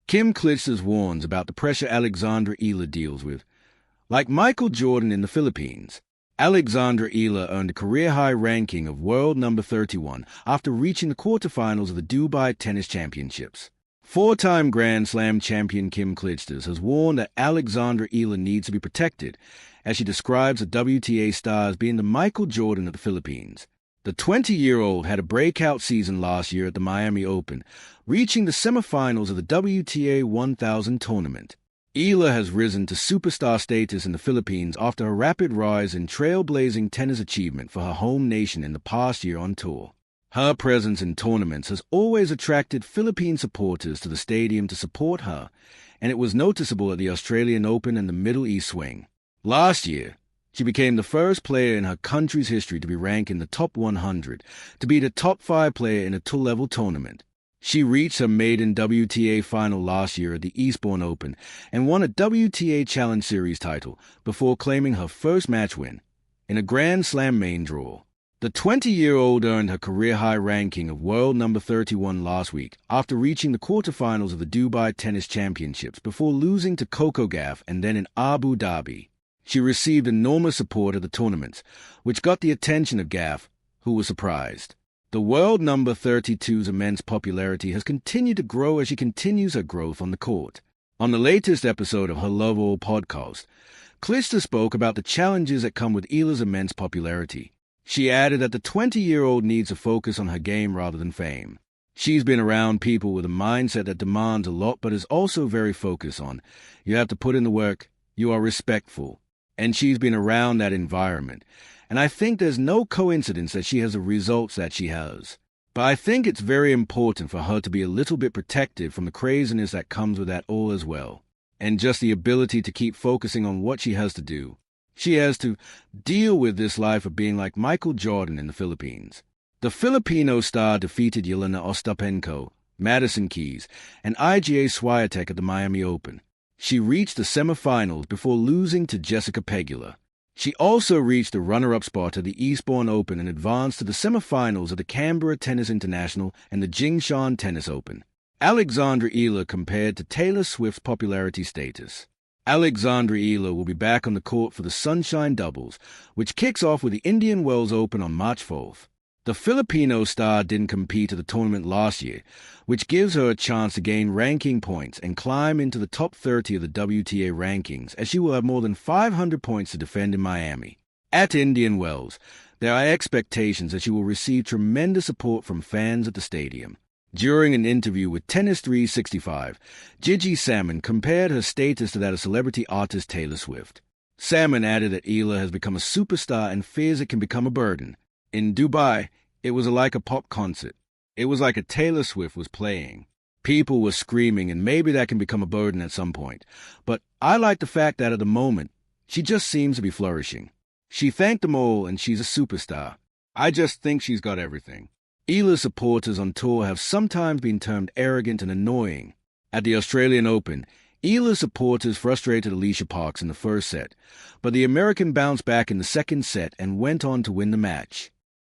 Kim Clijsters warns about the pressure Alexandra Eala deals with. Like Michael Jordan in the Philippines, Alexandra Eala earned a career-high ranking of World No. 31 after reaching the quarterfinals of the Dubai Tennis Championships. Four-time Grand Slam champion Kim Clijsters has warned that Alexandra Eala needs to be protected, as she describes the WTA star as being the Michael Jordan of the Philippines. The 20-year-old had a breakout season last year at the Miami Open, reaching the semifinals of the WTA 1000 tournament. Eala has risen to superstar status in the Philippines after a rapid rise in trailblazing tennis achievement for her home nation in the past year on tour. Her presence in tournaments has always attracted Philippine supporters to the stadium to support her, and it was noticeable at the Australian Open and the Middle East swing. Last year, she became the first player in her country's history to be ranked in the top 100, to be the top 5 player in a tour-level tournament. She reached her maiden WTA final last year at the Eastbourne Open and won a WTA Challenge Series title before claiming her first match win in a Grand Slam main draw. The 20-year-old earned her career-high ranking of World No. 31 last week after reaching the quarterfinals of the Dubai Tennis Championships before losing to Coco Gauff and then in Abu Dhabi. She received enormous support at the tournaments, which got the attention of Gauff, who was surprised. The World No. 32's immense popularity has continued to grow as she continues her growth on the court. On the latest episode of her Love All podcast, Clijsters spoke about the challenges that come with Eala's immense popularity. She added that the 20-year-old needs to focus on her game rather than fame. She's been around people with a mindset that demands a lot but is also very focused on, you have to put in the work, you are respectful. And she's been around that environment. And I think there's no coincidence that she has the results that she has. But I think it's very important for her to be a little bit protective from the craziness that comes with that all as well. And just the ability to keep focusing on what she has to do. She has to deal with this life of being like Michael Jordan in the Philippines. The Filipino star defeated Yelena Ostapenko, Madison Keys, and Iga Swiatek at the Miami Open. She reached the semifinals before losing to Jessica Pegula. She also reached the runner-up spot at the Eastbourne Open and advanced to the semifinals of the Canberra Tennis International and the Jingshan Tennis Open. Alexandra Eala compared to Taylor Swift's popularity status. Alexandra Eala will be back on the court for the Sunshine Doubles, which kicks off with the Indian Wells Open on March 4th. The Filipino star didn't compete at the tournament last year, which gives her a chance to gain ranking points and climb into the top 30 of the WTA rankings, as she will have more than 500 points to defend in Miami. At Indian Wells, there are expectations that she will receive tremendous support from fans at the stadium. During an interview with Tennis 365, Gigi Salmon compared her status to that of celebrity artist Taylor Swift. Salmon added that Eala has become a superstar and fears it can become a burden. In Dubai, it was like a pop concert. It was like a Taylor Swift was playing. People were screaming, and maybe that can become a burden at some point. But I like the fact that at the moment, she just seems to be flourishing. She thanked them all, and she's a superstar. I just think she's got everything. Eala's supporters on tour have sometimes been termed arrogant and annoying. At the Australian Open, Eala's supporters frustrated Alicia Parks in the first set, but the American bounced back in the second set and went on to win the match.